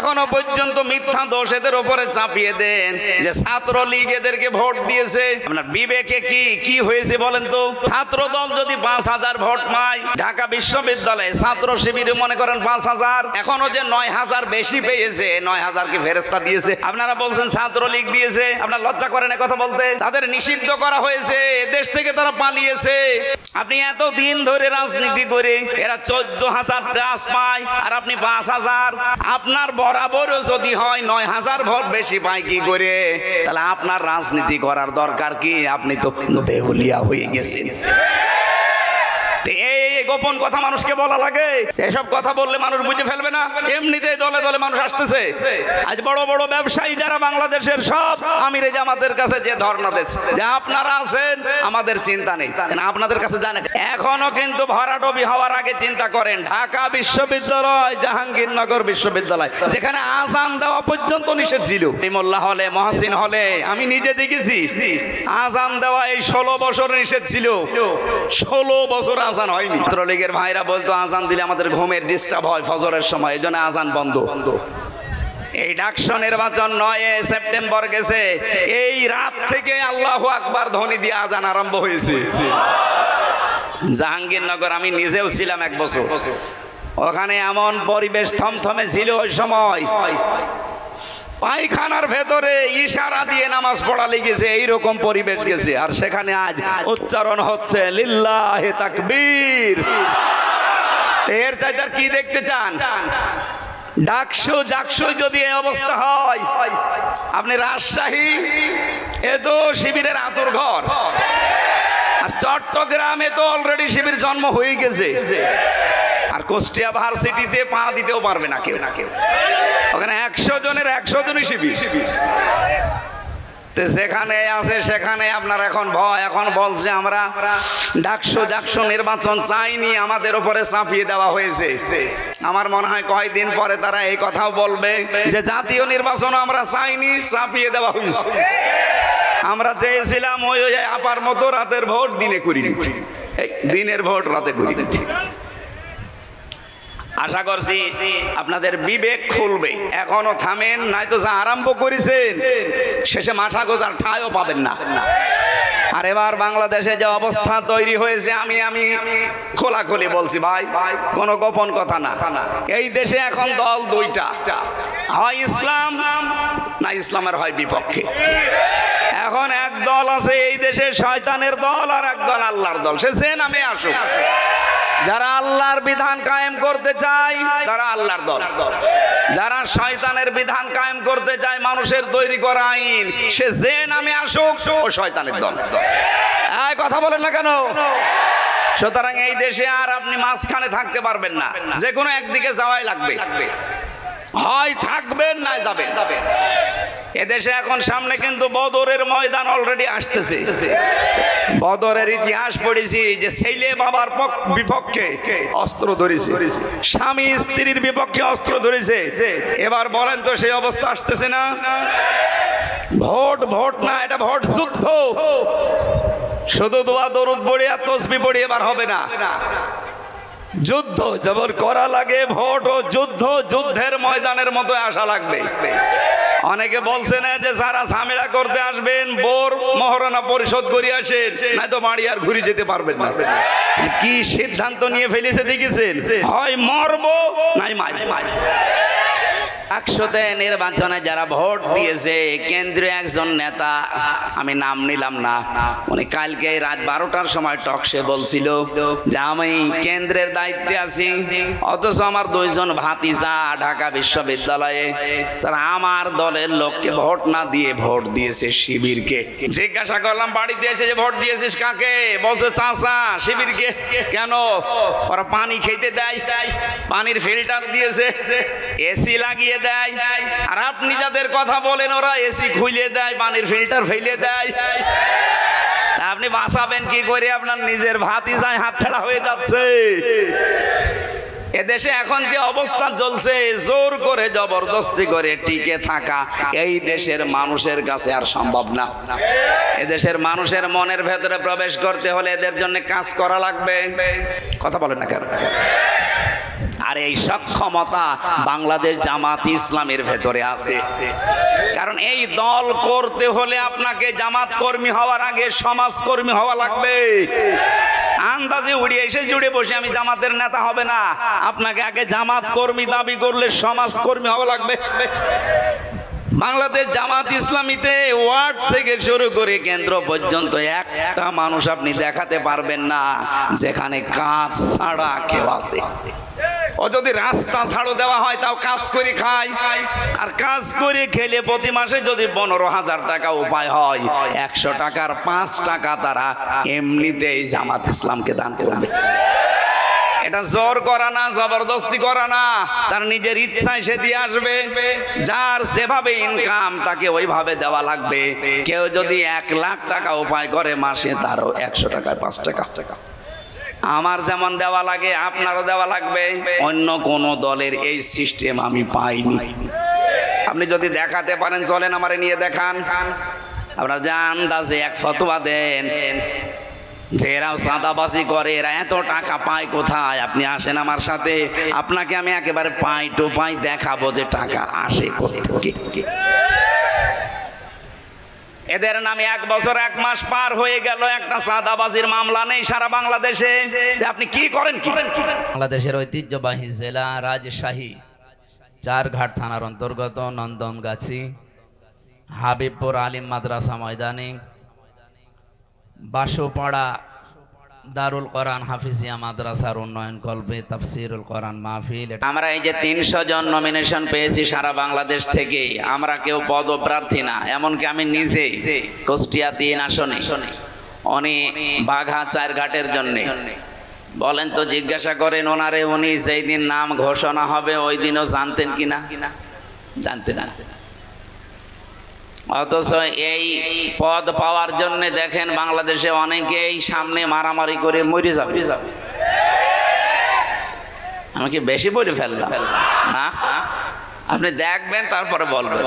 এখনো পর্যন্ত মিথ্যা দোষ এদের উপরে চাপিয়ে দেন যে ছাত্রলীগ এদেরকে ভোট দিয়েছে। আপনার বিবেকে কি হয়েছে বলেন তো? ছাত্র দল যদি ৫,০০০ ভোট পায়, ঢাকা বিশ্ববিদ্যালয়ে ছাত্র শিবিরে মনে করেন ৫,০০০, এখনো যে ৯,০০০ বেশি পেয়েছে, ৯,০০০ কি ফেরেস্তা দিয়েছে? আপনারা বলছেন ছাত্রলীগ দিয়েছে, আপনার লজ্জা করেন এ কথা বলতে? তাদের নিষিদ্ধ করা হয়েছে, দেশ থেকে তারা পালিয়েছে। আপনি এত দিন ধরে রাজনীতি করে এরা ১৪,০০০ প্লাস পায় আর আপনি ৫,০০০। আপনার বরাবরও যদি হয় ৯,০০০ ভোট বেশি পায় কি করে? তাহলে আপনার রাজনীতি করার দরকার কি? আপনি তো দেউলিয়া হয়ে গেছেন। এই গোপন কথা মানুষকে বলা লাগে? এসব কথা বললে মানুষ বুঝে ফেলবে না? এমনিতেই দলে দলে মানুষ আসতেছে। আজ বড় বড় ব্যবসায়ী যারা বাংলাদেশের সব আমিরে জামাতের কাছে যে ধর্ণা দিচ্ছে যে আপনারা আছেন, আমাদের চিন্তা নেই, আপনাদের কাছে জানে। এখনো কিন্তু ভরাডুবি হওয়ার আগে চিন্তা করেন। ঢাকা বিশ্ববিদ্যালয়, জাহাঙ্গীরনগর বিশ্ববিদ্যালয়, যেখানে আজান দেওয়া পর্যন্ত নিষেধ ছিল, মোল্লা হলে, মহসিন হলে আমি নিজে দেখেছি আজান দেওয়া এই ১৬ বছর নিষেধ ছিল। ১৬ বছর আজান হয়নি। ছাত্রলীগের ভাইরা বলতো আজান দিলে আমাদের ঘুমের ডিস্টার্ব হয় ফজরের সময়, এই জন্য আজান বন্ধ। এই ডাকসু নির্বাচন ৯ সেপ্টেম্বর গেছে, এই রাত থেকে আল্লাহু আকবার ধ্বনি দিয়ে আজান আরম্ভ হয়েছে। জাহাঙ্গীরনগর আমি নিজেও ছিলাম ১ বছর, ওখানে এমন পরিবেশ থমথমে ছিল ওই সময়, পায়খানার ভেতরে ইশারা দিয়ে নামাজ পড়া লেগেছে, এইরকম পরিবেশ গেছে। আর সেখানে আজ উচ্চারণ হচ্ছে লিল্লাহে তাকবীর। এর চাইতে আর কি দেখতে চান? ডাকসু জাকসু যদি এই অবস্থা হয়, আপনি রাজশাহী এ তো শিবিরের আতুর ঘর, আর চট্টগ্রামে তো অলরেডি শিবির জন্ম হয়ে গেছে। আর কুষ্টিয়া ভার্সিটিতে পা দিতেও পারবে না কেউ। ওখানে ১০০ জনের ১০০ জনই শিবির। যেখানে আছে সেখানে আপনার এখন ভয়। এখন বলছে আমরা ডাকসু জাকসু নির্বাচন চাইনি, আমাদের উপরে চাপিয়ে দেওয়া হয়েছে। আমার মনে হয় কয়েকদিন পরে তারা এই কথাও বলবে যে জাতীয় নির্বাচন আমরা চাইনি, চাপিয়ে দেওয়া হয়েছে। আমরা চেয়েছিলাম ওই আপার মতো রাতের ভোট দিনে করি, দিনের ভোট রাতে করি। আশা করছি আপনাদের বিবেক খুলবে। এখনো থামেন, নয়তো যা আরম্ভ করেছেন শেষে মাথা গোজার ঠাঁইও পাবেন না। আর এবার বাংলাদেশে যে অবস্থা তৈরি হয়েছে, আমি খোলাখুলি বলছি ভাই, কোনো গোপন কথা না। এই দেশে এখন দল দুইটা, হয় ইসলাম না ইসলামের হয় বিপক্ষে। এখন এক দল আছে এই দেশে শয়তানের দল, আর এক দল আল্লাহর দল। সে যে নামে আসুক, যারা আল্লাহর বিধান কায়েম করতে চায় তারা আল্লাহর দল, যারা শয়তানের বিধান কায়েম করতে চায় মানুষের তৈরি করা আইন, সে যে নামে আসুক ও শয়তানের দল। এই কথা বলেন না কেন? সুতরাং এই দেশে আর আপনি মাঝখানে থাকতে পারবেন না, যে কোনো একদিকে যাওয়াই লাগবে। হয় থাকবেন না যাবেন। এদেশে এখন সামনে কিন্তু বদরের ময়দান অলরেডি আসতেছে। বদরের ইতিহাস পড়েছি যে ছেলে বাবার বিপক্ষে অস্ত্র ধরেছে, স্বামী স্ত্রীর বিপক্ষে অস্ত্র ধরেছে। এবার বলেন তো সেই অবস্থা আসতেছে না? ভোট না, এটা ভোট যুদ্ধ। শুধু দোয়া দরুদ পড়ে আর তসবিহ পড়ে এবার হবে না। যুদ্ধ যেমন করা লাগে, ভোট ও যুদ্ধ যুদ্ধের ময়দানের মতো আসা লাগবে। অনেকে বলছে না যে যারা ঝামেলা করতে আসবেন বোর মহারণা পরিশোধ করে আসেন, নয়তো বাড়ি আর ঘুরে যেতে পারবেন না। কি সিদ্ধান্ত নিয়ে ফেলেছে দেখেছেন? হয় মরবো নাই মারবো। ১০০তে নির্বাচনে যারা ভোট দিয়েছে, কেন্দ্রীয় একজন নেতা, আমি নাম নিলাম না, উনি কালকে রাত ১২টার সময় টকশে বলছিল যে আমি কেন্দ্রের দায়িত্বে আছি, অথচ আমার ২ জন ভাতিজা ঢাকা বিশ্ববিদ্যালয়ে, তারা আমার দলের লোককে ভোট না দিয়ে ভোট দিয়েছে শিবিরকে। জিজ্ঞাসা করলাম বাড়িতে এসে যে ভোট দিয়েছিস কাকে? বলছে চাচা শিবিরকে। কেন? ওরা পানি খেতে দেয়, পানির ফিল্টার দিয়েছে, এসি লাগিয়ে দেয়। আর আপনি যাদের কথা বলেন ওরা এসি খুলে দেয়, পানির ফিল্টার ফেলে দেয়। আপনি বাঁচাবেন কি করে? আপনার নিজের ভাতিজায় হাতছাড়া হয়ে যাচ্ছে। এদেশে এখন যে অবস্থা চলছে, জোর করে জবরদস্তি করে টিকে থাকা এই দেশের মানুষের কাছে আর সম্ভব না। এদেশের মানুষের মনের ভেতরে প্রবেশ করতে হলে এদের জন্য কাজ করা লাগবে। কথা বলেন না কেন? আর এই সক্ষমতা বাংলাদেশ জামাত ইসলামের ভেতরে আছে। কারণ এই দল করতে হলে আপনাকে জামাত কর্মী হওয়ার আগে সমাজ কর্মী হওয়া লাগবে। আন্দাজে উড়ে এসে জুড়ে বসে আমি জামাতের নেতা হবে না, আপনাকে আগে জামাত কর্মী দাবি করলে সমাজ কর্মী হওয়া লাগবে। বাংলাদেশ জামাত ইসলামীতে ওয়ার্ড থেকে শুরু করে কেন্দ্র পর্যন্ত একটা মানুষ আপনি দেখাতে পারবেন না যেখানে কাজ ছাড়া কেউ আছে। ও যদি রাস্তা ছাড়ো দেওয়া হয় তাও কাজ করে খায়, আর কাজ করে খেলে প্রতি মাসে যদি 15,000 টাকা উপায় হয়, 100 টাকার 5 টাকা তারা এমনিতেই জামাত ইসলামকে দান করবে। এটা জোর করা না, জবরদস্তি করা না, তার নিজের ইচ্ছায় সে দিয়ে আসবে। যার যেভাবে ইনকাম তাকে ওইভাবে দেওয়া লাগবে। কেউ যদি 1 লাখ টাকা উপায় করে মাসে, তারও 100 টাকায় 5 টাকা। আমার যেমন দেওয়া লাগে আপনারও দেওয়া লাগবে। অন্য কোন দলের এই সিস্টেম আমি পাইনি। আপনি যদি দেখাতে পারেন চলেন আমারে নিয়ে দেখান। আপনারা যে আন্দাজে এক ফতোয়া দেন যে এরাও চাঁদাবাজি করে, এরা এত টাকা পায় কোথায়, আপনি আসেন আমার সাথে, আপনাকে আমি একেবারে পাই টু পাই দেখাবো যে টাকা আসে কোথেকে। এদের নামে 1 বছর 1 মাস পার হয়ে গেল, একটা চাঁদাবাজির মামলা নেই সারা বাংলাদেশে। আপনি কি করেন কি? বাংলাদেশের ঐতিহ্যবাহী জেলা রাজশাহী 4 ঘাট থানার অন্তর্গত নন্দনগাছি হাবিবপুর আলিম মাদ্রাসা ময়দানে বাসোপাড়া দারুল কোরআন হাফিজিয়া মাদ্রাসার উন্নয়ন কল্পে তাফসিরুল কোরআন মাহফিল। আমরা এই যে 300 জন নমিনেশন পেয়েছি সারা বাংলাদেশ থেকে, আমরা কেউ পদপ্রার্থী না, এমনকি আমি নিজে কুষ্টিয়া 3 আসনে, উনি বাঘা 4 ঘাটের জন্য। বলেন তো, জিজ্ঞাসা করেন ওনারে, উনি যেই দিন নাম ঘোষণা হবে ওই দিনও জানতেন কিনা? জানতেন না। অথচ এই পদ পাওয়ার জন্য দেখেন বাংলাদেশে অনেকেই সামনে মারামারি করে মরে যাবে। আমি কি বেশি বলে ফেললাম? না, আপনি দেখবেন তারপরে বলবেন।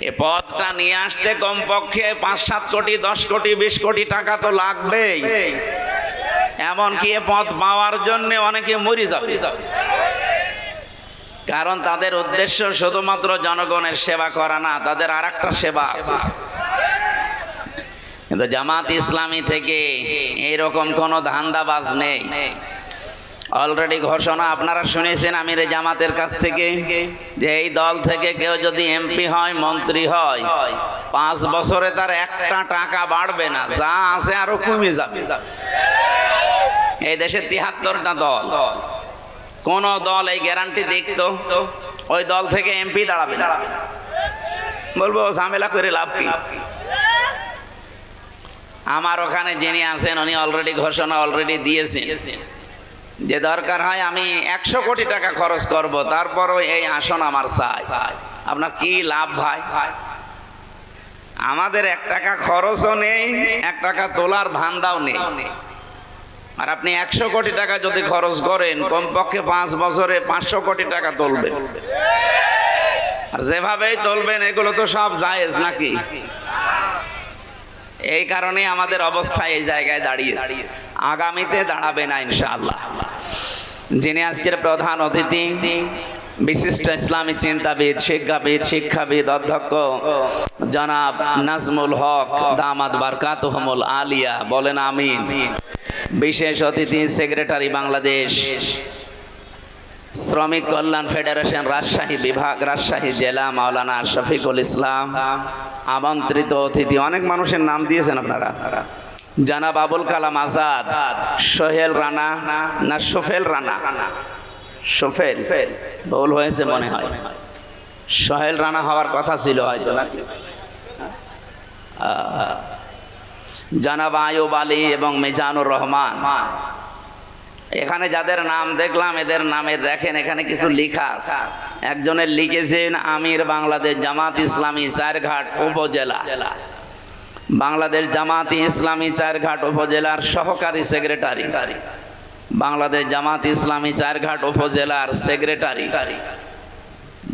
এই পদটা নিয়ে আসতে কমপক্ষে 5-7 কোটি 10 কোটি 20 কোটি টাকা তো লাগবেই। এমনকি এ পদ পাওয়ার জন্য অনেকে মরে যাবে। কারণ তাদের উদ্দেশ্য শুধুমাত্র জনগণের সেবা করা না, তাদের আরেকটা সেবা আছে। কিন্তু জামাত ইসলামী থেকে এইরকম কোনো ধান্দাবাজ নেই। অলরেডি ঘোষণা আপনারা শুনেছেন আমির জামাতের কাছ থেকে যে এই দল থেকে কেউ যদি এমপি হয়, মন্ত্রী হয়, 5 বছরে তার 1টা টাকা বাড়বে না, যা আছে আরো কমে যাবে। এই দেশে 73টা দল, কোন দল এই গ্যারান্টি দেখতো ওই দল থেকে এমপি দাঁড়াবে না? বলবো ঝামেলা করে লাভ কি? আমার ওখানে যিনি আছেন উনি অলরেডি ঘোষণা অলরেডি দিয়েছেন যে দরকার হয় আমি 100 কোটি টাকা খরচ করব, তারপরও এই আসন আমার চাই। আপনার কি লাভ ভাই? আমাদের 1 টাকা খরচও নেই, 1 টাকা তোলার ধান্দাও নেই। আর আপনি 100 কোটি টাকা যদি খরচ করেন, কমপক্ষে 5 বছরে 500 কোটি টাকা তুলবেন। আর যেভাবেই তুলবেন এগুলো তো সব জায়েজ নাকি? এই কারণে আমাদের অবস্থা এই জায়গায় দাঁড়িয়েছে, আগামীতে দাঁড়াবে না ইনশাআল্লাহ। যিনি আজকের প্রধান অতিথি, বিশিষ্ট ইসলামী চিন্তাবিদ, শিক্ষাবিদ অধ্যক্ষ জনাব নাজমুল হক দামাত বারকাতুহুমুল আলিয়া, বলেন আমিন। বিশেষ অতিথি সেক্রেটারি বাংলাদেশ শ্রমিক কল্যাণ ফেডারেশন রাজশাহী বিভাগ, রাজশাহী জেলা মাওলানা শফিকুল ইসলাম। আমন্ত্রিত অতিথি অনেক মানুষের নাম দিয়েছেন আপনারা, জনাব আবুল কালাম আজাদ, সোহেল রানা না সোফেল রানা, সোফেল ভুল হয়েছে মনে হয়, সোহেল রানা হওয়ার কথা ছিল হয়তো নাকি। জনাব আয়ুব আলী এবং মিজানুর রহমান। এখানে যাদের নাম দেখলাম এদের নামে দেখেন এখানে কিছু লেখা আছে। একজনের লিখেছেন আমির বাংলাদেশ জামাত ইসলামী 4 ঘাট উপজেলা, বাংলাদেশ জামাত ইসলামী 4 ঘাট উপজেলার সহকারী সেক্রেটারি, বাংলাদেশ জামাত ইসলামী 4 ঘাট উপজেলার সেক্রেটারি,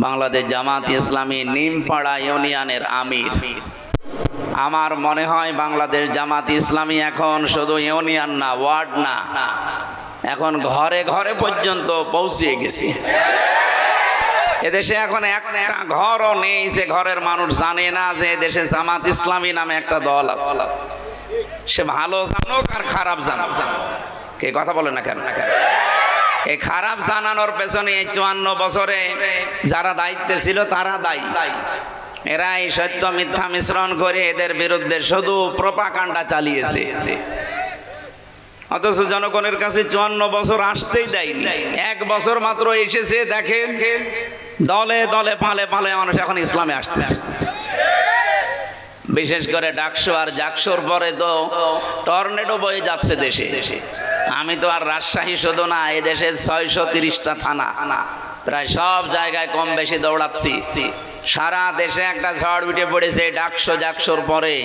বাংলাদেশ জামাত ইসলামী নিমপাড়া ইউনিয়নের আমির। আমার মনে হয় বাংলাদেশ জামাত ইসলামী এখন শুধু ইউনিয়ন না, ওয়ার্ড না, এখন ঘরে ঘরে পর্যন্ত পৌঁছে গেছে। এদেশে এখন একটা ঘরও নেই যে ঘরের মানুষ জানে না যে এদেশে জামাত ইসলামী নামে একটা দল আছে। সে ভালো জানুক আর খারাপ জানুক, কে কথা বলে না কেন? এই খারাপ জানানোর পেছনে এই 54 বছরে যারা দায়িত্বে ছিল তারা দায়ী। এরা এই সত্য মিথ্যা মিশ্রণ করে এদের বিরুদ্ধে শুধু প্রোপাগান্ডা চালিয়েছে, অথচ জনগণের কাছে 54 বছর আসতেই দেয়নি। 1 বছর মাত্র এসেছে, দেখেন দলে দলে পালে পালে মানুষ এখন ইসলামে আসতেছে। বিশেষ করে ডাকসু আর জাকসুর পরে তো টর্নেডো বয়ে যাচ্ছে দেশে। আমি তো আর রাজশাহী শুধু না, এই দেশের 630টা থানা, প্রায় সব জায়গায় কম বেশি দৌড়াচ্ছি। সারা দেশে একটা ঝড় উঠে পড়েছে ডাকসু জাকসুর পরে।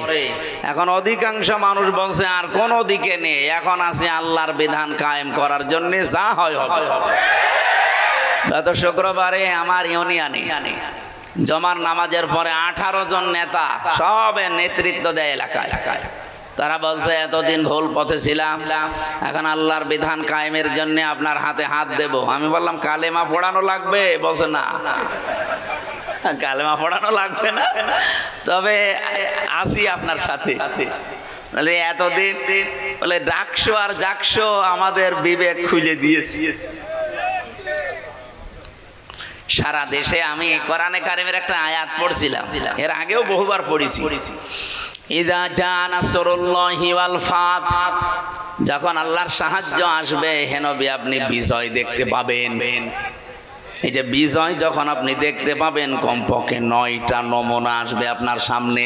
এখন অধিকাংশ মানুষ বলছে আর কোনো দিকে নেই, এখন আছে আল্লাহর বিধান কায়েম করার জন্য যা হয় হবে। গত শুক্রবারে আমার ইউনিয়নে জমার নামাজের পরে 18 জন নেতা সব নেতৃত্ব দেয় এলাকায়। তারা বলছে এতদিন ভুল পথে ছিলাম, এখন আল্লাহর বিধান কায়েমের জন্য আপনার হাতে হাত দেব। আমি বললাম কালেমা পড়ানো লাগবে? বলছে না, কালেমা পড়ানো লাগবে না, তবে আসি আপনার সাথে। বলে এতদিন বলে ডাকসু আর জাকসু আমাদের বিবেক খুলে দিয়েছি। সারা দেশে আমি কোরআনে কারিমের একটা আয়াত পড়ছিলাম, এর আগেও বহুবার পড়েছি। ইযা জা নাসরুল্লাহি ওয়াল ফাত, যখন আল্লাহর সাহায্য আসবে হে নবী আপনি বিজয় দেখতে পাবেন। এই যে বিজয় যখন আপনি দেখতে পাবেন, কমপক্ষে 9টা নমুনা আসবে আপনার সামনে।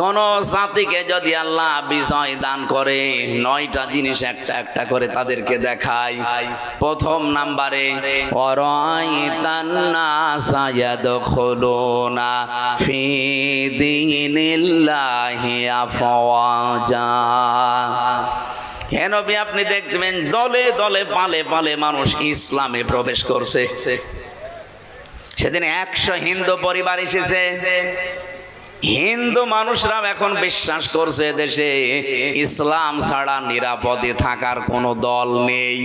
কোন জাতিকে যদি আল্লাহ বিজয় দান করে 9টা জিনিস একটা একটা করে তাদেরকে দেখায়। প্রথম নাম্বারে ওয়ারাইতান নাসা ইয়াদখুলুনা ফি দীনিল্লাহি আফওয়াজা, হে নবী আপনি দেখবেন দলে দলে পালে পালে মানুষ ইসলামে প্রবেশ করছে। সেদিন 100 হিন্দু পরিবার এসেছে। হিন্দু মানুষরাও এখন বিশ্বাস করছে দেশে ইসলাম ছাড়া নিরাপদে থাকার কোনো দল নেই।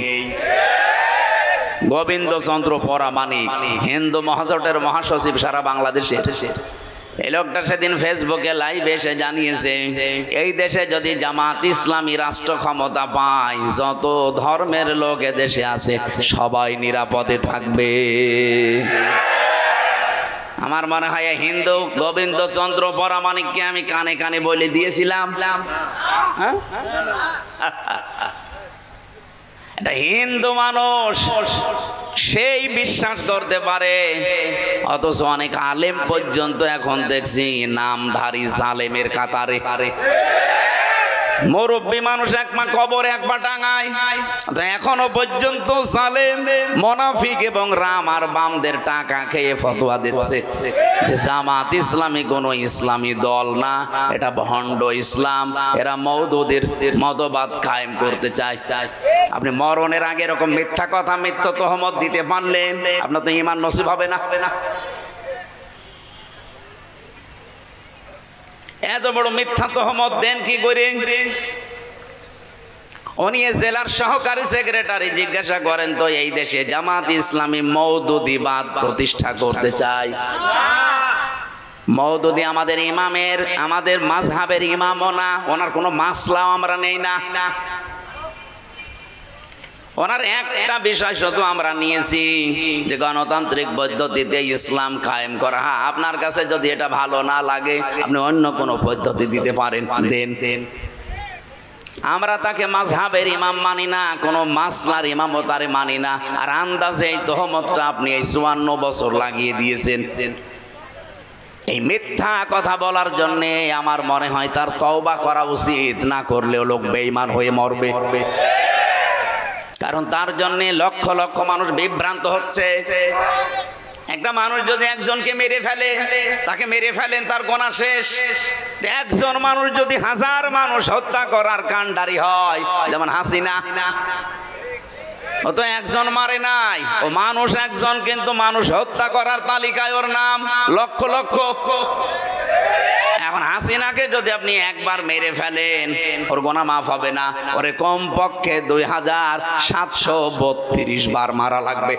গোবিন্দচন্দ্র পরামানিক হিন্দু মহাজোটের মহাসচিব সারা বাংলাদেশের, এই লোকটা সেদিন ফেসবুকে লাইভে এসে জানিয়েছে এই দেশে যদি জামাত ইসলামী রাষ্ট্র ক্ষমতা পায়, যত ধর্মের লোক এদেশে আছে সবাই নিরাপদে থাকবে। আমার মনে হয় হিন্দু গোবিন্দচন্দ্র পরামানিককে আমি কানে কানে বলে দিয়েছিলাম। এটা হিন্দু মানুষ, সেই বিশ্বাস করতে পারে, অথচ অনেক আলেম পর্যন্ত এখন দেখছি নামধারী জালেমের কাতারে। মুরব্বী মানুষ একমা কবরে একবার টাঙায়, এখনো পর্যন্ত জালেম মুনাফিক এবং রাম আর বামদের টাকা খেয়ে ফতোয়া দিচ্ছে যে জামাত ইসলামী কোনো ইসলামী দল না, এটা ভণ্ড ইসলাম, এরা মওদুদের মতবাদ কায়েম করতে চায়। আপনি মরণের আগে এরকম মিথ্যা কথা মিথ্যা তহমত দিতে পারলেন, আপনার তো ঈমান নসিব হবে না। এত বড় মিথ্যা তহমত দেন কি করে? উনি জেলার সহকারী সেক্রেটারি, জিজ্ঞাসা করেন তো এই দেশে জামাত ইসলামী মওদুদিবাদ প্রতিষ্ঠা করতে চায়। মওদুদি আমাদের ইমামের, আমাদের মাযহাবের ইমামও না, ওনার কোনো মাসলাও আমরা নেই না। ওনার একটা বিষয় শুধু আমরা নিয়েছি যে গণতান্ত্রিক পদ্ধতিতে ইসলাম কায়েম করা। হ্যাঁ, আপনার কাছে যদি এটা ভালো না লাগে আপনি অন্য কোনো পদ্ধতি দিতে পারেন, দেন। আমরা তাকে মাযহাবের ইমাম মানি না, কোনো মাসলার ইমামতারে মানি না। আর আন্দাজে এই তহমতটা আপনি এই 54 বছর লাগিয়ে দিয়েছেন। এই মিথ্যা কথা বলার জন্য আমার মনে হয় তার তওবা করা উচিত, না করলেও লোক বেঈমান হয়ে মরবে। কারণ তার জন্য লক্ষ লক্ষ মানুষ বিভ্রান্ত হচ্ছে। একটা মানুষ যদি একজনকে মেরে ফেলে, তাকে মেরে ফেলেন, তার গোনা শেষ। একজন মানুষ যদি 1000 মানুষ হত্যা করার কাণ্ডারি হয়, যেমন হাসিনা, ও তো একজন মারে নাই, ও মানুষ একজন, কিন্তু মানুষ হত্যা করার তালিকায় ওর নাম লক্ষ লক্ষ। এখন এখন হাসিনাকে যদি আপনি একবার মেরে ফেলেন ওর গোনা মাফ হবে না, ওরে কমপক্ষে 2732 বার মারা লাগবে,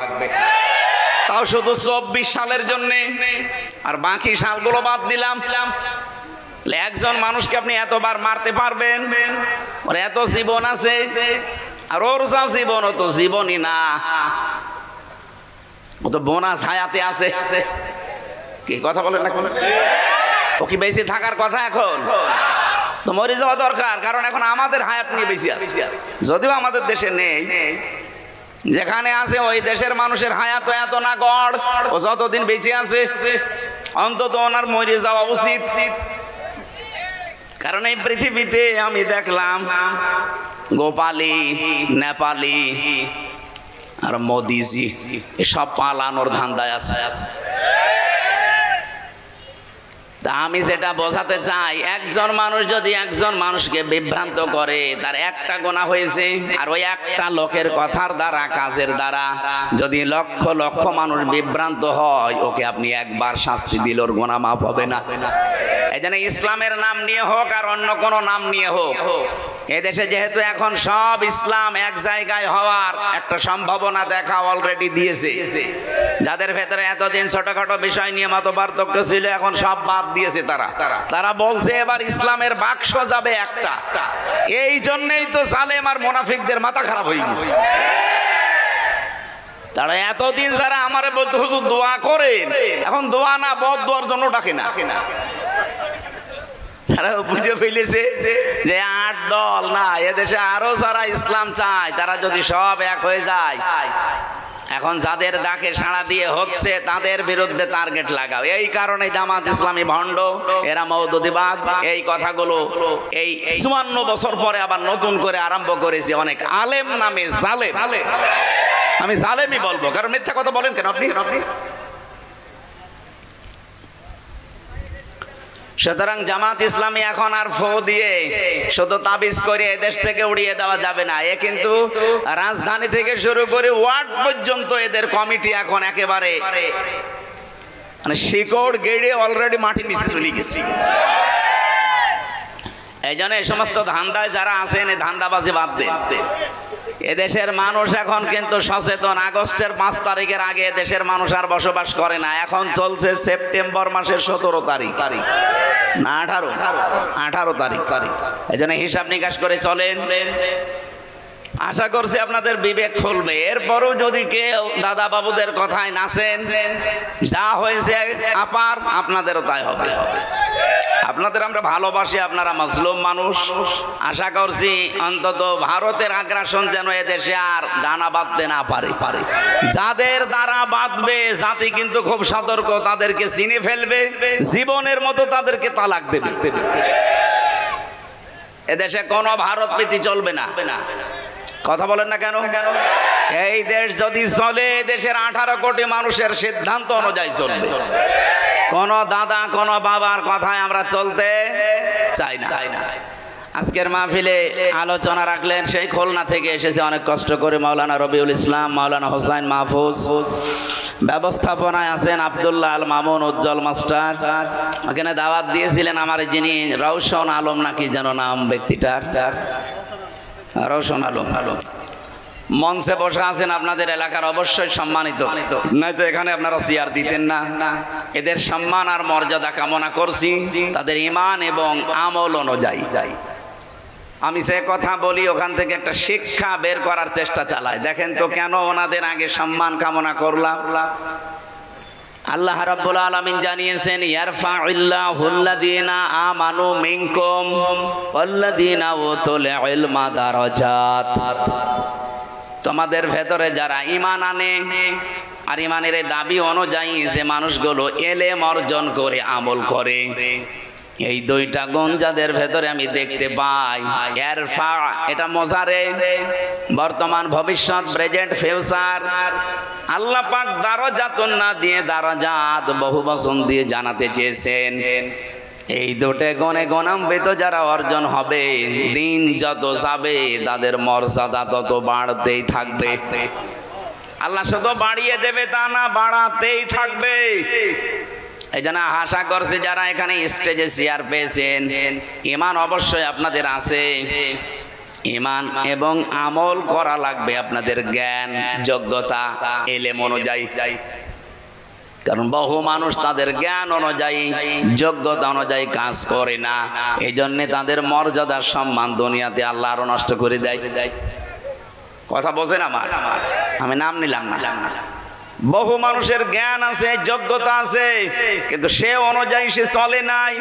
তাও শুধু 24 সালের জন্য, আর বাকি সালগুলো বাদ দিলাম। একজন মানুষকে আপনি এতবার মারতে পারবেন? ওর এত জীবন আছে, আর ওর যা জীবন ও তো জীবনই না, ও তো বোনাস হায়াতে আছে। কি কথা বলেন না? ও কি বেশি থাকার কথা? এখন তো মরে যাওয়া দরকার, কারণ এখন আমাদের হায়াত নিয়ে বেশি আছে, যদিও আমাদের দেশে নেই। যেখানে আছে ওই দেশের মানুষের হায়াত এত না গড়, ও যতদিন বেঁচে আছে অন্তত ওনার মরে যাওয়া উচিত। কারণ এই পৃথিবীতে আমি দেখলাম গোপালী, নেপালি আর মোদিজি এসব পালানোর ধান্দায় আছে। তা আমি যেটা বোঝাতে চাই, একজন মানুষ যদি একজন মানুষকে বিভ্রান্ত করে, তার একটা গুনাহ হয়েছে, আর ওই একটা লোকের কথার দ্বারা, কাজের দ্বারা যদি লক্ষ লক্ষ মানুষ বিভ্রান্ত হয়, ওকে আপনি একবার শাস্তি দিলে ওর গুনাহ মাফ হবে না। এই জন্য ইসলামের নাম নিয়ে হোক আর অন্য কোনো নাম নিয়ে হোক, এদেশে যেহেতু এখন সব ইসলাম এক জায়গায় হওয়ার একটা সম্ভাবনা দেখা অলরেডি দিয়েছে, যাদের ভেতরে এতদিন ছোটখাটো বিষয় নিয়ে মতপার্থক্য ছিল, এখন সব বাদ দিয়েছে। তারা বলছে এবার ইসলামের বাক্স যাবে একটা। এই জন্যই তো জালেম আর মুনাফিকদের মাথা খারাপ হয়ে গেছে। তারা এতদিন যারা আমারে বলতে হুজুর দোয়া করেন, এখন দোয়া না বদ দোয়ার জন্য ডাকে না। তারা বুঝে ফেলেছে যে 8 দল না, এদেশে আরো যারা ইসলাম চায় তারা যদি সব এক হয়ে যায়, এখন যাদের ডাকে সাড়া দিয়ে হচ্ছে তাদের বিরুদ্ধে টার্গেট লাগাও। এই কারণে জামাত ইসলামী ভণ্ড, এরা মওদুদিবাদ, এই কথাগুলো এই 54 বছর পরে আবার নতুন করে আরম্ভ করেছে অনেক আলেম নামে জালেম। আমি জালেমই বলবো, কারণ মিথ্যা কথা বলেন কেন আপনি? সুতরাং জামাত ইসলামী এখন আর ফো দিয়ে শুধু তাবিজ করে এদেশ থেকে উড়িয়ে দেওয়া যাবে না। এ কিন্তু রাজধানী থেকে শুরু করে ওয়ার্ড পর্যন্ত এদের কমিটি এখন একেবারে মানে শিকড় গেড়ে অলরেডি মাটির নিচে চলে গেছে। এই জন্য এই সমস্ত ধান্দায় যারা আছেন, এই ধান্দাবাজি বাদ দেন। এদেশের মানুষ এখন কিন্তু সচেতন। আগস্টের 5 তারিখের আগে এদেশের মানুষ আর বসবাস করে না। এখন চলছে সেপ্টেম্বর মাসের 17 তারিখ না 18 তারিখ। এই জন্য হিসাব নিকাশ করে চলেন। আশা করছি আপনাদের বিবেক খুলবে। এরপরও যদি কেউ দাদা বাবুদের কথায় নাচেন, যা হয়েছে আপার আপনাদেরও তাই হবে। আপনাদের আমরা ভালোবাসি, আপনারা মুসলিম মানুষ। আশা করছি অন্তত ভারতের আগ্রাসন যেন এদেশে আর ডানা বাঁধতে না পারে। যাদের দ্বারা বাঁধবে জাতি কিন্তু খুব সতর্ক, তাদেরকে চিনে ফেলবে, জীবনের মতো তাদেরকে তালাক দেবে। এদেশে কোনো ভারত প্রীতি চলবে না। কথা বলেন না কেন? এই দেশ যদি চলে, দেশের 18 কোটি মানুষের সিদ্ধান্ত অনুযায়ী চলবে। কোন দাদা কোন বাবার কথায় আমরা চলতে চাই না। আজকের মাহফিলে আলোচনা রাখলেন সেই খুলনা থেকে এসেছে অনেক কষ্ট করে মাওলানা রবিউল ইসলাম, মাওলানা হোসাইন মাহফুজ। ব্যবস্থাপনায় আছেন আব্দুল্লাহ আল মামুন উজ্জ্বল মাস্টার। ওখানে দাওয়াত দিয়েছিলেন আমার যিনি রওশন আলম নাকি যেন নাম ব্যক্তিটার, রওশন আলম। মঞ্চে বসে আছেন আপনাদের এলাকার অবশ্যই সম্মানিত, নয়তো এখানে আপনারা চেয়ার দিতেন না। এদের সম্মান আর মর্যাদা কামনা করছি তাদের ঈমান এবং আমল অনুযায়ী। আমি সে কথা বলি, ওখান থেকে একটা শিক্ষা বের করার চেষ্টা চালাই। দেখেন তো কেন ওনাদের আগে সম্মান কামনা করলাম। আল্লাহ রাব্বুল আলামিন জানিয়েছেন, ইয়ারফাউল্লাহুল্লাযীনা আমানু মিনকুম ওয়াল্লাযীনা উতুল ইলমা দারাজাত। তোমাদের ভেতরে যারা ঈমান আনে আর ঈমানের দাবি অনুযায়ী যে মানুষগুলো ইলম অর্জন করে আমল করে, এই দুইটা গুণ যাদের ভেতরে আমি দেখতে পাই। ইয়ারফা এটা মোজারে, বর্তমান ভবিষ্যৎ, প্রেজেন্ট ফিউচার। আল্লাহ পাক দারাজাতুন না দিয়ে দারাজাত বহু বচন দিয়ে জানাতে চেয়েছেন। এই দুটো গুণে গুণান্বিত যারা অর্জন হবে, দিন যত যাবে তাদের মর্যাদা তত বাড়তেই থাকবে। আল্লাহ শুধু বাড়িয়ে দেবে তা না, বাড়াতেই থাকবে। এই জন্য আশা করছি যারা এখানে স্টেজে চেয়ার পেয়েছেন, ঈমান অবশ্যই আপনাদের আছে। ঈমান এবং আমল করা লাগবে আপনাদের জ্ঞান যোগ্যতা এলেম অনুযায়ী। কারণ বহু মানুষ তাদের জ্ঞান অনুযায়ী যোগ্যতা অনুযায়ী কাজ করে না, এই জন্যে তাদের মর্যাদা সম্মান দুনিয়াতে আল্লাহ আরো নষ্ট করে দেয়। কথা বোঝেন আমার? আমি নাম নিলাম না। বহু মানুষের জ্ঞান আছে, যোগ্যতা আছে, কিন্তু সে অনুযায়ী সে চলে নাই।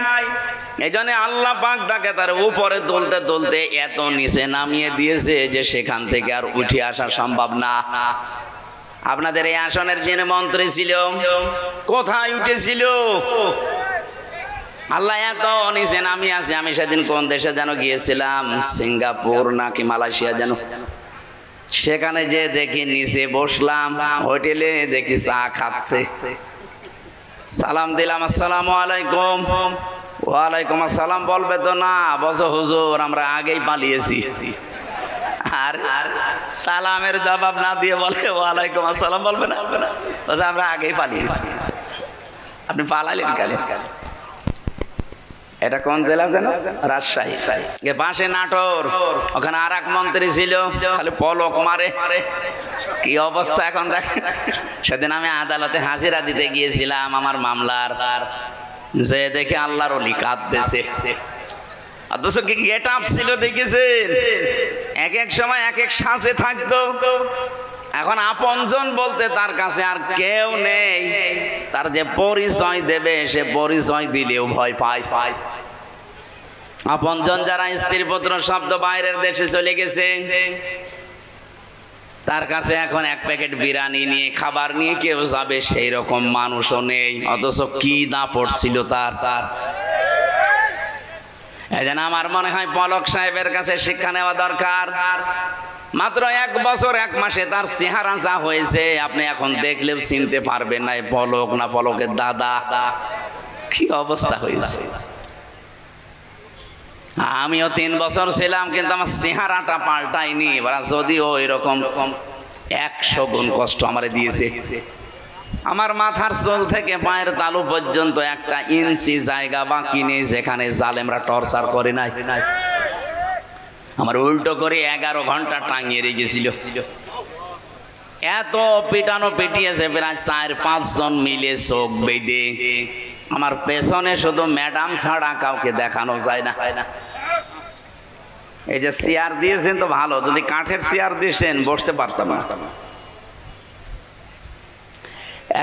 এই জন্য আল্লাহ পাক তাকে তার উপরে তুলতে তুলতে এত নিচে নামিয়ে দিয়েছে যে সেখান থেকে আর উঠে আসা সম্ভব না। আপনাদের এই আসনের যিনি মন্ত্রী ছিল কোথায় উঠেছিল? আল্লাহ এত নিচে নামিয়ে আছে। আমি সেদিন কোন দেশে যেন গিয়েছিলাম, সিঙ্গাপুর নাকি মালয়েশিয়া যেন, সেখানে যে দেখি নিচে বসলাম, হোটেলে দেখি চা খাচ্ছে। সালাম দিলাম, আসসালামু আলাইকুম। ওয়ালাইকুম আসসালাম বলবে তো না, বলছো হুজুর আমরা আগেই পালিয়েছি। আর সালামের জবাব না দিয়ে বলে ওয়ালাইকুম আসসালাম বলবে না, বলছে আমরা আগেই পালিয়েছি। আপনি পালালেন কেন? এটা কোন জেলা যেন? রাজশাহী। পাশে নাটোর, ওখানে আর এক মন্ত্রী ছিল, খালি পলক মারে। কি অবস্থা এখন দেখেন। সেদিন আমি আদালতে হাজিরা দিতে গিয়েছিলাম আমার মামলার, যে দেখে আল্লাহর ওলি কাঁদতেছে। অথচ কি গেট আপ ছিল দেখেছেন? এক এক সময় এক এক সাজে থাকতো। এখন আপনজন বলতে তার কাছে আর কেউ নেই। তার যে পরিচয় দেবে সে পরিচয় দিলেও ভয় পায়। আপনজন যারা স্ত্রী পুত্র শব্দ বাইরের দেশে চলে গেছে, তার কাছে এখন এক প্যাকেট বিরিয়ানি নিয়ে খাবার নিয়ে কেউ যাবে সেই রকম মানুষও নেই। অথচ কি দাপট ছিল তার। এই জন্য আমার মনে হয় পলক সাহেবের কাছে শিক্ষা নেওয়া দরকার। মাত্র 1 বছর 1 মাসে তার চেহারা যা হয়েছে আপনি এখন দেখলেও চিনতে পারবেন না পলক না পলকের দাদা। কি অবস্থা হয়েছে। আমিও 3 বছর ছিলাম, কিন্তু আমার চেহারাটা পাল্টায়নি। যদিও এরকম 100 গুণ কষ্ট আমারে দিয়েছে। আমার মাথার চুল থেকে পায়ের তালু পর্যন্ত 1 ইঞ্চি জায়গা বাকি নেই যেখানে জালেমরা টর্চার করে নাই। আমার উল্টো করে 11 ঘন্টা টাঙিয়ে রেখেছিল। এত পিটানো পিটিয়েছে প্রায় 4-5 জন মিলে চোখ বেঁধে। আমার পেছনে শুধু ম্যাডাম ছাড়া কাউকে দেখানো যায় না। এই যে চেয়ার দিয়েছেন তো ভালো, যদি কাঠের চেয়ার দিয়েছেন বসতে পারতাম না।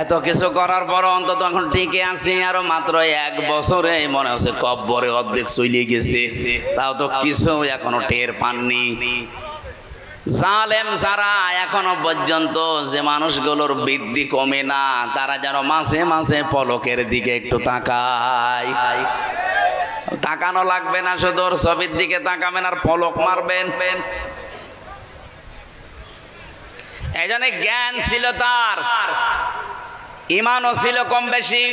এত কিছু করার পর অন্তত এখন টিকে আছি। আরো মাত্র 1 বছরে মনে হচ্ছে কব্বরে অর্ধেক চলে গেছে, তাও তো কিছু এখনো টের পাননি। জালেম যারা এখনো পর্যন্ত যে মানুষগুলোর বৃদ্ধি কমে না, তারা যেন মাঝে মাঝে পলকের দিকে একটু তাকায়। তাকানো লাগবে না, শুধু ওর ছবির দিকে তাকাবেন আর পলক মারবেন। এই জন্য জ্ঞান ছিল তার, ঈমানও ছিল কম বেশি,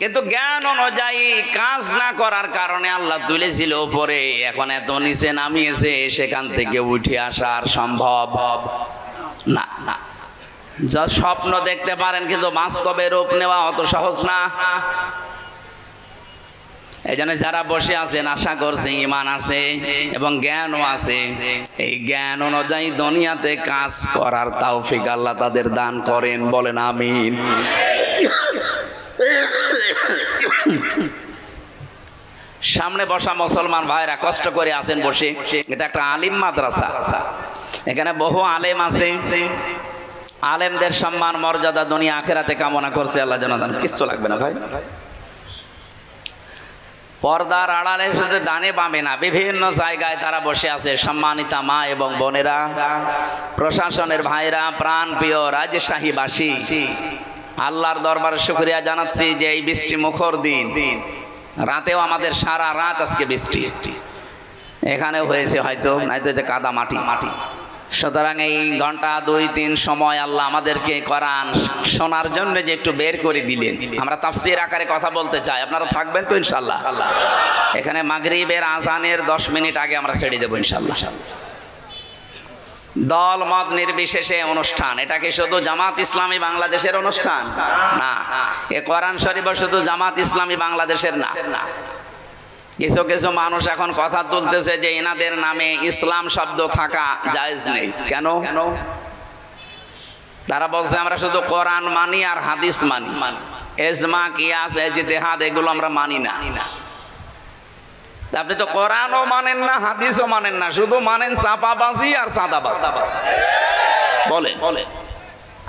কিন্তু জ্ঞান অনুযায়ী কাজ না করার কারণে আল্লাহ তুলেছিল উপরে। এখন এত নিচে নামিয়েছে, সেখান থেকে উঠে আসা আর সম্ভব না। যা স্বপ্ন দেখতে পারেন, কিন্তু বাস্তবে রূপ নেওয়া অত সহজ না। এই জন্য যারা বসে আছেন আশা করছে ঈমান আছে এবং জ্ঞানও আছে। এই জ্ঞান অনুযায়ী দুনিয়াতে কাজ করার তৌফিক আল্লাহ তাদের দান করেন, বলেন আমিন। সামনে বসা মুসলমান ভাইরা কষ্ট করে আছেন বসে। এটা একটা আলিম মাদ্রাসা, এখানে বহু আলেম আছে। আলেমদের সম্মান মর্যাদা দুনিয়া আখেরাতে কামনা করছে আল্লাহ যেন দান। কিচ্ছু লাগবে না ভাই। পর্দার আড়ালে শুধু ডানে বামে না, বিভিন্ন জায়গায় তারা বসে আছে। সম্মানিতা মা এবং বোনেরা, প্রশাসনের ভাইরা, প্রাণ প্রিয় রাজশাহীবাসী, আল্লাহর দরবারে শুকরিয়া জানাচ্ছি যে এই বৃষ্টি মুখর দিন, রাতেও আমাদের সারা রাত আজকে বৃষ্টি এখানেও হয়েছে, হয়তো নয়তো যে কাদা মাটি। সুতরাং এই ঘন্টা 2-3 সময় আল্লাহ আমাদেরকে কোরআন শোনার জন্য যে একটু বের করে দিলেন। আমরা তাফসীর আকারে কথা বলতে চাই, আপনারা থাকবেন তো ইনশাআল্লাহ? এখানে মাগরিবের আজানের 10 মিনিট আগে আমরা ছেড়ে দেবো ইনশাআল্লাহ। দল মত নির্বিশেষে অনুষ্ঠান। এটা কি শুধু জামাত ইসলামী বাংলাদেশের অনুষ্ঠান? না, এ কোরআন শরীফ শুধু জামাত ইসলামী বাংলাদেশের না। কিছু কিছু মানুষ এখন কথা তুলতেছে যে এনাদের নামে ইসলাম শব্দ থাকা জায়েজ নেই। কেন? তারা বলছে আমরা শুধু কোরআন মানি আর হাদিস মানি, এজমা কিয়াস ইজতিহাদ এগুলো আমরা মানি না। আপনি তো কোরআনও মানেন না, হাদিসও মানেন না, শুধু মানেন চাপাবাজি আর সাদাবাজি। বলেন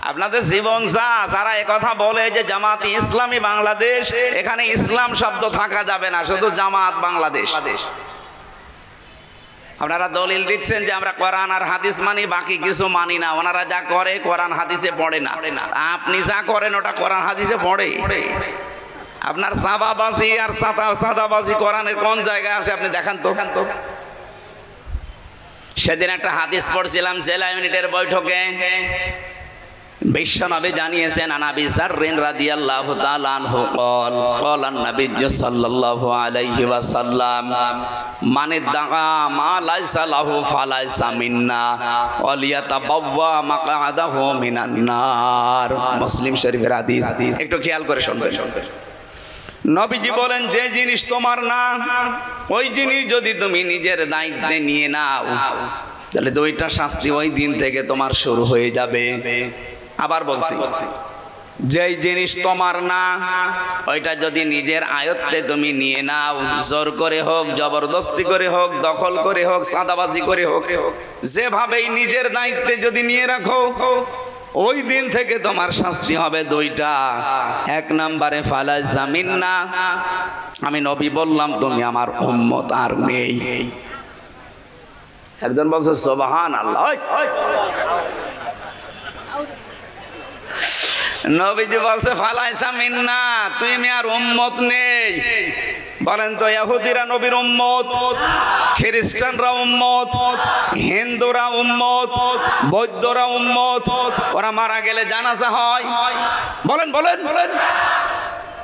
আপনাদের জীবন যারা একথা বলে যে জামাত ইসলামী বাংলাদেশ, এখানে ইসলাম শব্দ থাকা যাবে না, শুধু জামাত বাংলাদেশ। আপনারা দলিল দিচ্ছেন যে আমরা কোরআন আর হাদিস মানি, বাকি কিছু মানি না। ওনারা যা করে কোরআন হাদিসে পড়ে না, আপনি যা করেন ওটা কোরআন হাদিসে পড়ে। আপনার চাঁদাবাজি আর সাদাবাজি কোরআনের কোন জায়গায় আছে আপনি দেখান তো। সেদিন একটা হাদিস পড়ছিলাম জেলা ইউনিটের বৈঠকে, বিশ্বনবী জানিয়েছেন আনাবি যাররিন রাদিয়াল্লাহু তাআলা আনহু قال قال النبي صلى الله عليه وسلم من ادعى ما ليس له فليس منا وليتبوأ مقعده من النار। মুসলিম শরীফের হাদিস। একটু খেয়াল করে শুনবেন। নবীজি বলেন যে জিনিস তোমার না, ওই জিনিস যদি তুমি নিজের দায়িত্বে নিয়ে নাও, তাহলে দুইটা শাস্তি ওই দিন থেকে তোমার শুরু হয়ে যাবে। আবার বলছি, যেই জিনিস তোমার না ওইটা যদি নিজের আয়ত্তে তুমি নিয়ে নাও, জোর করে হোক, জবরদস্তি করে হোক, দখল করে হোক, সাদাবাজি করে হোক, যেভাবেই নিজের দায়িত্বে যদি নিয়ে রাখো, ওই দিন থেকে তোমার শাস্তি হবে দুইটা। এক নম্বরে ফালাই জামিন না, আমি নবী বললাম তুমি আমার উম্মত আর নেই। একজন বলছে সুবহানাল্লাহ। নবীজি বলছে ফালাইসা মিন্না, তুমি আর উম্মত নেই। বলেন তো ইহুদিরা নবীর উম্মত, খ্রিস্টানরা উম্মত, হিন্দুরা উম্মত, বৌদ্ধরা উম্মত। ওরা মারা গেলে জানাজা হয়। বলেন বলেন বলেন।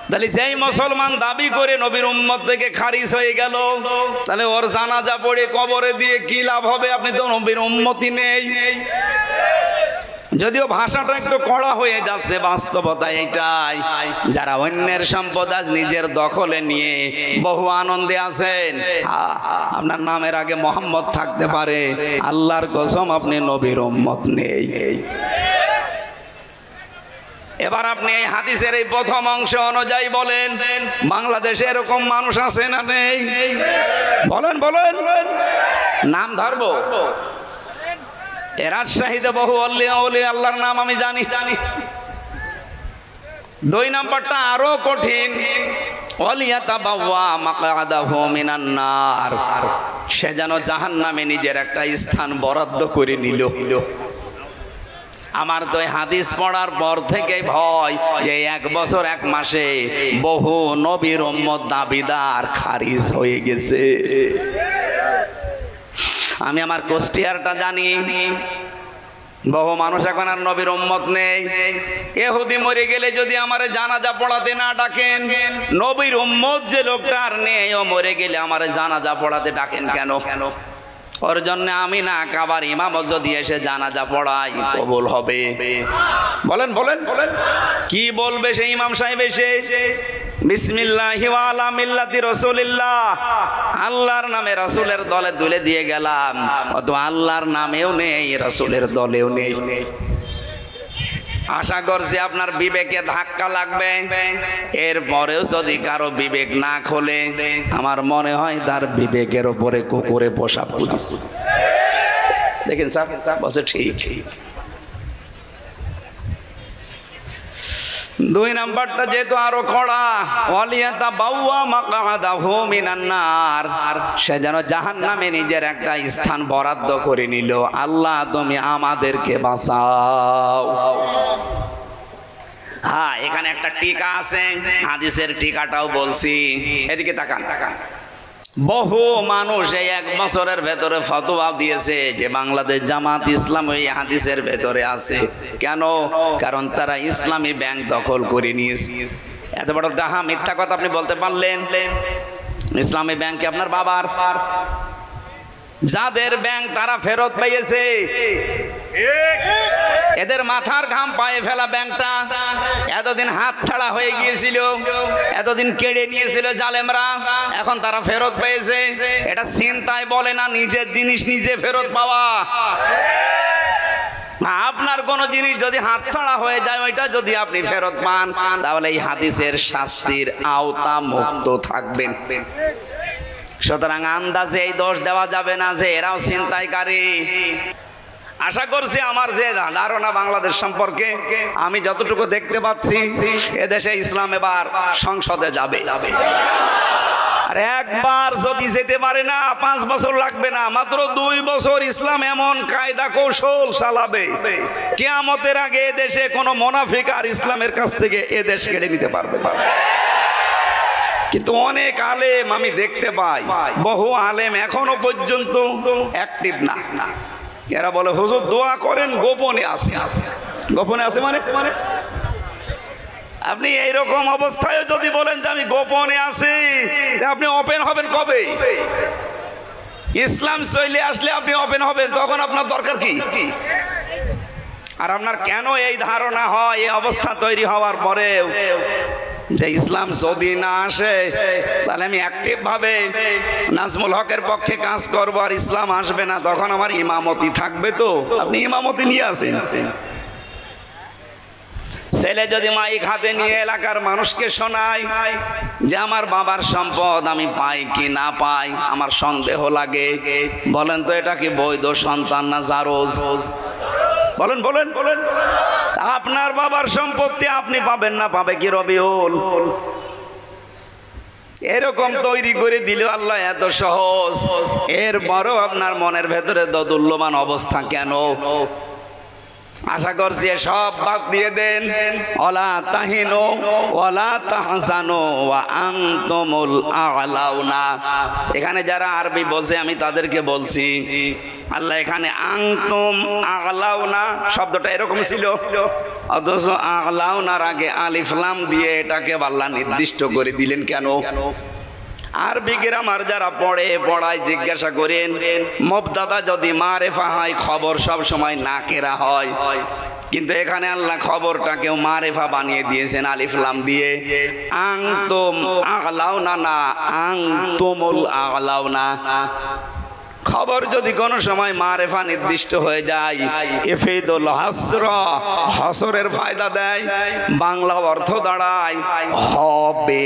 তাহলে যেই মুসলমান দাবি করে নবীর উম্মত থেকে খারিজ হয়ে গেল, তাহলে ওর জানাজা পড়ে কবরে দিয়ে কি লাভ হবে? আপনি তো নবীর উম্মতই নেই। যদিও ভাষাটা একটু কড়া হয়ে যাচ্ছে, বাস্তবতা এটাই। যারা অন্যের সম্পদ আজ নিজের দখলে নিয়ে বহু আনন্দে আছেন, আপনার নামের আগে মোহাম্মদ থাকতে পারে, আল্লাহর কসম আপনি নবীর উম্মত নেই। এবার আপনি এই হাদিসের এই প্রথম অংশ অনুযায়ী বলেন, বাংলাদেশে এরকম মানুষ আছে না নেই? বলেন বলেন। নাম ধরবো। রাজশাহীতে বহু অলিয়া আল্লাহর নাম আমি জানি। দুই নম্বরটা আরো কঠিন, ওয়ালিয়াতাবাওয়া মাকআদাহু মিনান নার, সে যেন জাহান্নামে নিজের একটা স্থান বরাদ্দ করে নিল। আমার তো হাদিস পড়ার পর থেকে ভয় যে 1 বছর 1 মাসে বহু নবীর উম্মত দাবিদার খারিজ হয়ে গেছে। আমি আমার কুষ্টিয়ারটা জানি, বহু মানুষ এখন আর নবীর উম্মত নেই। ইহুদি মরে গেলে যদি আমারে জানাজা পড়াতে না ডাকেন, নবীর উম্মত যে লোকটা আর নেই, ও মরে গেলে আমারে জানাজা পড়াতে ডাকেন কেন? ওর জন্য আমি না কাবার ইমাম যদি এসে জানাজা পড়াই কবুল হবে? বলেন বলেন বলেন। কি বলবে সেই ইমাম সাহেব এসে? বিসমিল্লাহি ওয়া আলা মিল্লাতি রাসূলিল্লাহ, আল্লাহর নামে রাসূলের দলে তুলে দিয়ে গেলাম। অত আল্লাহর নামেও নেই, রাসূলের দলেও নেই। আশা করছি আপনার বিবেকে ধাক্কা লাগবে। এরপরেও যদি কারো বিবেক না খোলে, আমার মনে হয় তার বিবেকের উপরে কুকুরে পোশাক করেছে। দেখেন স্যার বলছে ঠিক। দুই নাম্বারটা যেহেতু আরো কড়া, ওয়ালিয়াতাবাওয়া মাকআদাহু মিনান নার, সে যেন জাহান্নামে নিজের একটা স্থান বরাদ্দ করে নিল। আল্লাহ তুমি আমাদেরকে বাঁচাও। হ্যাঁ, এখানে একটা টিকা আছে, হাদিসের টিকাটাও বলছি। এদিকে তাকান তাকান। বহু মানুষ এই 1 বছরের ভেতরে ফতোয়া দিয়েছে যে বাংলাদেশ জামাত ইসলাম ওই হাদিসের ভেতরে আছে। কেন? কারণ তারা ইসলামী ব্যাংক দখল করে নিয়েছে। এত বড় ডাহা মিথ্যা কথা আপনি বলতে পারলেন? ইসলামী ব্যাংকে আপনার বাবার, যাদের ব্যাংক তারা ফেরত পেয়েছে, এদের মাথার ঘাম পায়ে ফেলা ব্যাংকটা এতদিন হাত ছাড়া হয়ে গিয়েছিল, এতদিন কেড়ে নিয়েছিল জালেমরা, এখন তারা ফেরত পেয়েছে। এটা চিন্তায় বলে না নিজের জিনিস নিজে ফেরত পাওয়া। আপনার কোন জিনিস যদি হাতছাড়া হয়ে যায়, ওইটা যদি আপনি ফেরত পান, তাহলে এই হাদিসের শাস্তির আওতা মুক্ত থাকবেন। সুতরাং আন্দাজে এই দোষ দেওয়া যাবে না যে এরাও ছিনতাইকারী। আশা করছি আমার যে ধারণা বাংলাদেশ সম্পর্কে, আমি যতটুকু দেখতে পাচ্ছি, এদেশে ইসলাম এবার সংসদে যাবে। আর একবার যদি যেতে পারে না, 5 বছর লাগবে না, মাত্র 2 বছর ইসলাম এমন কায়দা কৌশল চালাবে, কিয়ামতের আগে এদেশে কোনো মুনাফিক আর ইসলামের কাছ থেকে এদেশ কেড়ে নিতে পারবে না। কিন্তু অনেক আলেম আমি দেখতে পাই, বহু আলেম এখনো পর্যন্ত অ্যাক্টিভ না। এরা বলে হুজুর দোয়া করেন, গোপনে আছে। গোপনে আছে মানে আপনি এইরকম অবস্থায় যদি বলেন যে আমি গোপনে আছি, আপনি ওপেন হবেন কবে? ইসলাম চলে আসলে আপনি ওপেন হবেন, তখন আপনার দরকার কি? আর আপনার কেন এই ধারণা হয় এই অবস্থা তৈরি হওয়ার পরেও যে ইসলাম যদি না আসে তাহলে আমি অ্যাক্টিভ ভাবে নাজমুল হকের পক্ষে কাজ করব, আর ইসলাম আসবে না, তখন আমার ইমামতি থাকবে? তো আপনি ইমামতি নিয়ে আসেন। ছেলে যদি মাইক হাতে নিয়ে এলাকার মানুষকে শোনায় যে আমার বাবার সম্পদ আমি পাই কি না পাই, আমার সন্দেহ লাগে, বলেন তো এটা কি বৈধ সন্তান না জারজ? বলেন বলেন বলেন। আপনার বাবার সম্পত্তি আপনি পাবেন না, পাবে কি রবিউল? এরকম তৈরি করে দিল আল্লাহ, এত সহজ। এরপরও আপনার মনের ভেতরে দোদুল্যমান অবস্থা কেন? আশা করছি সব বাদ দিয়ে দেন। ওয়ালা তাহিনু ওয়ালা তাহজানু ওয়া আনতুমুল আ'লাউনা। এখানে যারা আরবি বোঝে আমি তাদেরকে বলছি, আল্লাহ এখানে আনতুম আ'লাউনা শব্দটা এরকম ছিল, অথচ আ'লাউনার আগে আলিফ লাম দিয়ে এটাকে আল্লাহ নির্দিষ্ট করে দিলেন কেন? আরবি গ্রামার যারা পড়ায় জিজ্ঞাসা করেন, মুবতাদা যদি মারেফা হয়, খবর সব সময় নাকেরা হয়, কিন্তু এখানে আল্লাহ খবরটাকেও মারেফা বানিয়ে দিয়েছেন আলিফ লাম দিয়ে। আনতুম আ'লাউনা না আনতুমুল আ'লাউনা। খবর যদি কোনো সময় মারেফা নির্দিষ্ট হয়ে যায়, ইফিদুল হাসর, হাসরের ফায়দা দেয়, বাংলা অর্থ দাঁড়ায় হবে।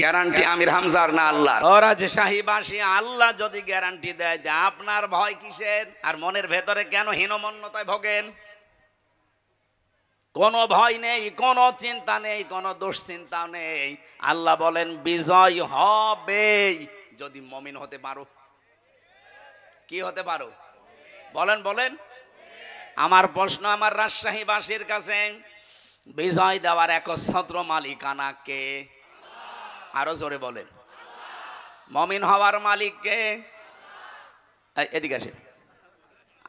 গ্যারান্টি আমির হামজার না আল্লাহ? ওরা যে শাহীবাসী, আল্লাহ যদি গ্যারান্টি দেয় যে আপনার ভয় কিসের, আর মনের ভেতরে কেন হীনমন্যতায় ভোগেন? কোনো ভয় নেই, কোনো চিন্তা নেই, কোনো দুশ্চিন্তা নেই। আল্লাহ বলেন বিজয় হবে যদি মুমিন হতে পারো। কি হতে পারো? বলেন বলেন। আমার প্রশ্ন আমার রাজশাহীবাসীর কাছে, বিজয় দেওয়ার একচ্ছত্র মালিকানা কে? আরো জোরে বলেন। মুমিন হওয়ার মালিক কে? এদিকে আসেন।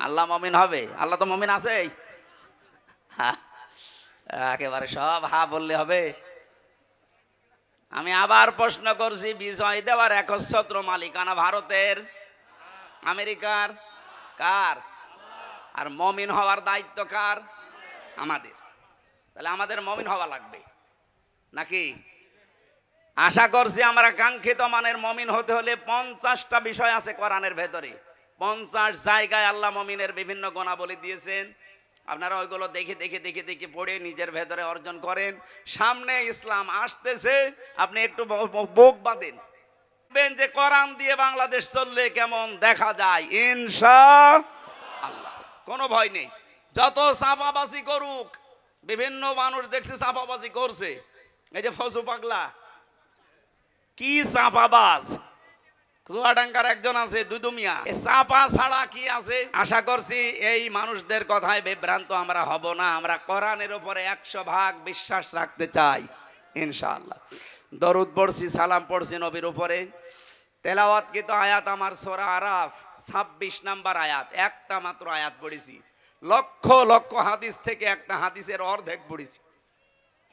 আল্লাহ মুমিন হবে? আল্লাহ তো মুমিন আছে। একেবারে সব হা বললে হবে? আমি আবার প্রশ্ন করছি, বিজয় দেওয়ার একচ্ছত্র মালিকানা ভারতের, আমেরিকার, কার? আর মুমিন হওয়ার দায়িত্ব কার? আমাদের। তাহলে আমাদের মুমিন হওয়া লাগবে নাকি? আশা করছি আমরা কাঙ্ক্ষিত মানের মুমিন হতে হলে 50টা বিষয় আছে কোরআনের ভেতরে। 50 জায়গায় আল্লাহ মুমিনের বিভিন্ন গুণাবলী দিয়েছেন। আপনারা ওইগুলো দেখে দেখে দেখে দেখে পড়ে নিজের ভেতরে অর্জন করেন। সামনে ইসলাম আসতেছে, আপনি একটু বুক বাঁধেন, যে কোরআন দিয়ে বাংলাদেশ চললে কেমন দেখা যায় ইনশাআল্লাহ। কোনো ভয় নেই। যত চাপাবাজি করুক, বিভিন্ন মানুষ দেখছে চাপাবাজি করছে, এই যে ফজু পাগলা কি চাপাবাজ, চুয়াডাঙ্গার একজন আছে দুদুমিয়া, চাপা ছাড়া কি আছে? আশা করছি এই মানুষদের কথায় বিভ্রান্ত আমরা হব না। আমরা কোরআনের উপরে 100% বিশ্বাস রাখতে চাই ইনশাআল্লাহ। দরুদ পড়ছি, সালাম পড়ছি নবীর উপরে। তেলাওয়াতকৃত আয়াত আমার সূরা আরাফ 26 নম্বর আয়াত, একটা মাত্র আয়াত পড়েছি। লক্ষ লক্ষ হাদিস থেকে একটা হাদিসের অর্ধেক পড়েছি।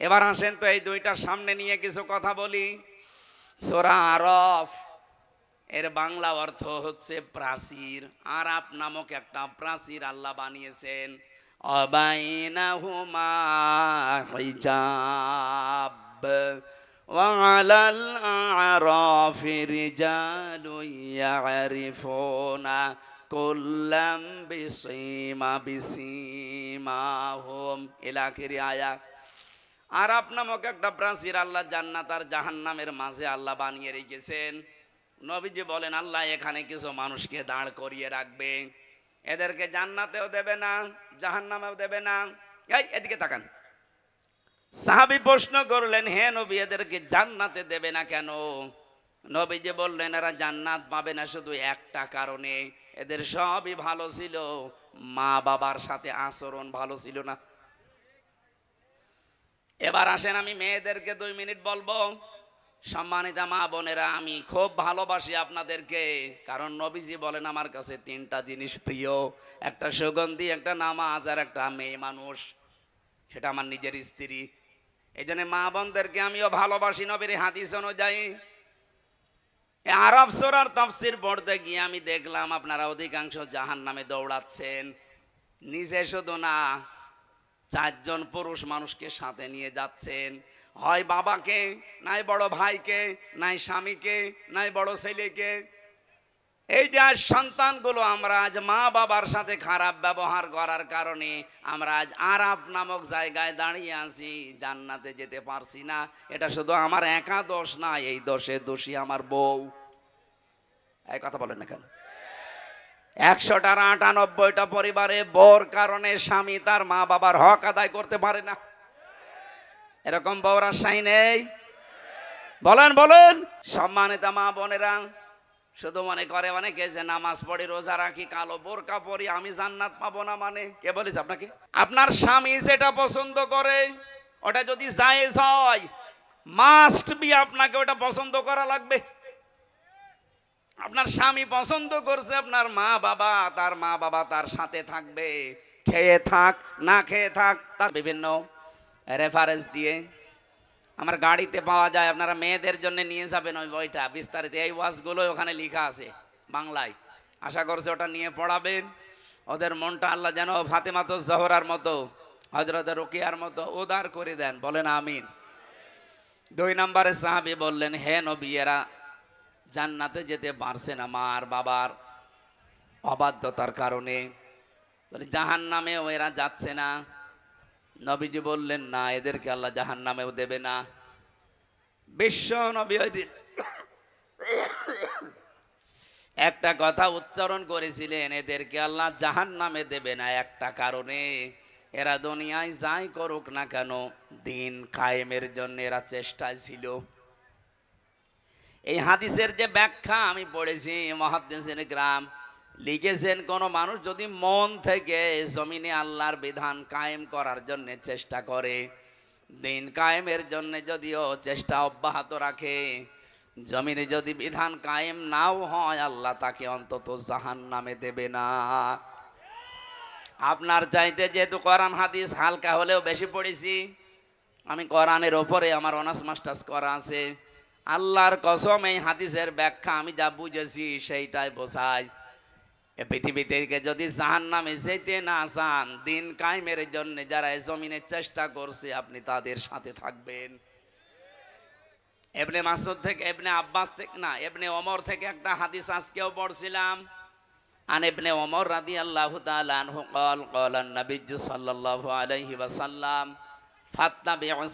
এবার আসেন তো এই দুইটার সামনে নিয়ে কিছু কথা বলি। সূরা আরাফ এর বাংলা অর্থ হচ্ছে প্রাচীর। আরাব নামক একটা প্রাচীর আল্লাহ বানিয়েছেন। অবাইনাহুমা হিজাব وعلى الأعراف رجال يعرفون كلا بسيماهم إلى آخر آية। আরাব নামক একটা প্রাচীর আল্লাহ জান্নাত আর জাহান্নামের মাঝে আল্লাহ বানিয়ে রেখেছেন। নবীজি বলেন আল্লাহ এখানে কিছু মানুষকে দাঁড় করিয়ে রাখবে, এদেরকে জান্নাতেও দেবে না জাহান্নামেও দেবে না। এই এদিকে তাকান। সাহাবী প্রশ্ন করলেন, হে নবী এদেরকে জান্নাতে দেবে না কেন? নবীজি বললেন এরা জান্নাত পাবে না শুধু একটা কারণে, এদের সবই ভালো ছিল, মা বাবার সাথে আচরণ ভালো ছিল না। এবার আসেন আমি মেয়েদেরকে 2 মিনিট বলবো। সম্মানিতা মা বোনেরা, আমি খুব ভালোবাসি আপনাদেরকে, কারণ নবীজি বলেন আমার কাছে 3টা জিনিস প্রিয়, একটা সুগন্ধি, একটা নামাজ, আর একটা মেয়ে মানুষ, সেটা আমার নিজের স্ত্রী। এই জন্য মা বোনদেরকে আমিও ভালোবাসি নবীর হাদিস অনুযায়ী। আরব সূরার তাফসীর পড়তে গিয়ে আমি দেখলাম আপনারা অধিকাংশ জাহান্নামে দৌড়াচ্ছেন। নিজে শুধু না, 4 জন পুরুষ মানুষকে সাথে নিয়ে যাচ্ছেন, হয় বাবাকে, নাই বড় ভাইকে, নাই স্বামীকে, নাই বড় ছেলেকে। এই যে আজ সন্তানগুলো আমরা আজ মা বাবার সাথে খারাপ ব্যবহার করার কারণে আমরা আজ আরাব নামক জায়গায় দাঁড়িয়ে আছি, জান্নাতে যেতে পারছি না। এটা শুধু আমার একা দোষ না, এই দোষে দোষী আমার বউ। এই কথা বলেন না কেন? 100টার 98টা পরিবারে বউর কারণে স্বামী তার মা বাবার হক আদায় করতে পারে না। এরকম বউর আশাই নেই? বলেন বলেন। সম্মানিতা মা বোনেরা, শুধু মনে করে অনেকে যে নামাজ পড়ি, রোজা রাখি, কালো বোরকা পরি, আমি জান্নাত পাবো না। মানে কে বলেছে আপনাকে? আপনার স্বামী যেটা পছন্দ করে ওটা যদি জায়েজ হয়, মাস্ট বি আপনাকে ওটা পছন্দ করা লাগবে। আপনার স্বামী পছন্দ করছে আপনার মা বাবা তার সাথে থাকবে, খেয়ে থাক না খেয়ে থাক, তার বিভিন্ন রেফারেন্স দিয়ে আমার গাড়িতে পাওয়া যায়। আপনারা মেয়েদের জন্য নিয়ে যাবেন ওই বইটা বিস্তারিত, এই ওয়াজগুলো ওখানে লেখা আছে বাংলায়। আশা করছে ওটা নিয়ে পড়াবেন। ওদের মনটা আল্লাহ যেন ফাতেমাতুজ জোহরার মতো, হযরত রুকিয়ার মতো উদার করে দেন। বলেন আমিন। 2 নম্বরে সাহাবী বললেন, হে নবী এরা জান্নাতে যেতে পারছে না মার বাবার অবাধ্যতার কারণে, তাহলে জাহান্নামেও এরা যাচ্ছে না। নবীজি বললেন না, এদেরকে আল্লাহ জাহান্নামেও দেবে না। বিশ্ব নবী ওই দিন একটা কথা উচ্চারণ করেছিলেন, এদেরকে আল্লাহ জাহান্নামে দেবে না একটা কারণে, এরা দুনিয়ায় যাই করুক না কেন দিন কায়েমের জন্য এরা চেষ্টায় ছিল। এই হাদিসের যে ব্যাখ্যা আমি পড়েছি, মুহাদ্দিসিনে কিরাম লিখেছেন, কোন মানুষ যদি মন থেকে জমিনে আল্লাহর বিধান কায়েম করার জন্য চেষ্টা করে, দিন কায়েমের জন্য যদিও চেষ্টা অব্যাহত রাখে, জমিনে যদি বিধান কায়েম নাও হয়, আল্লাহ তাকে অন্তত জাহান্নামে দেবে না। আপনার চাইতে যেহেতু কোরআন হাদিস হালকা হলেও বেশি পড়েছি, আমি কোরআনের ওপরে আমার অনার্স মাস্টার্স করা আছে, আল্লাহর কসম এই হাদিসের ব্যাখ্যা আমি যা বুঝেছি সেইটাই বোঝায়। এ পৃথিবী থেকে যদি জাহান্নামে যেতে না চান, দিন কায়েমের জন্য যারা এই জমিনে চেষ্টা করছে আপনি তাদের সাথে থাকবেন। ইবনে মাসউদ থেকে, ইবনে আব্বাস থেকে না, ইবনে ওমর থেকে একটা হাদিস আজকেও পড়ছিলাম। আন ইবনে ওমর রাদিয়াল্লাহু তাআলা আনহু قال قال النبي صلى الله عليه وسلم فاتبعوا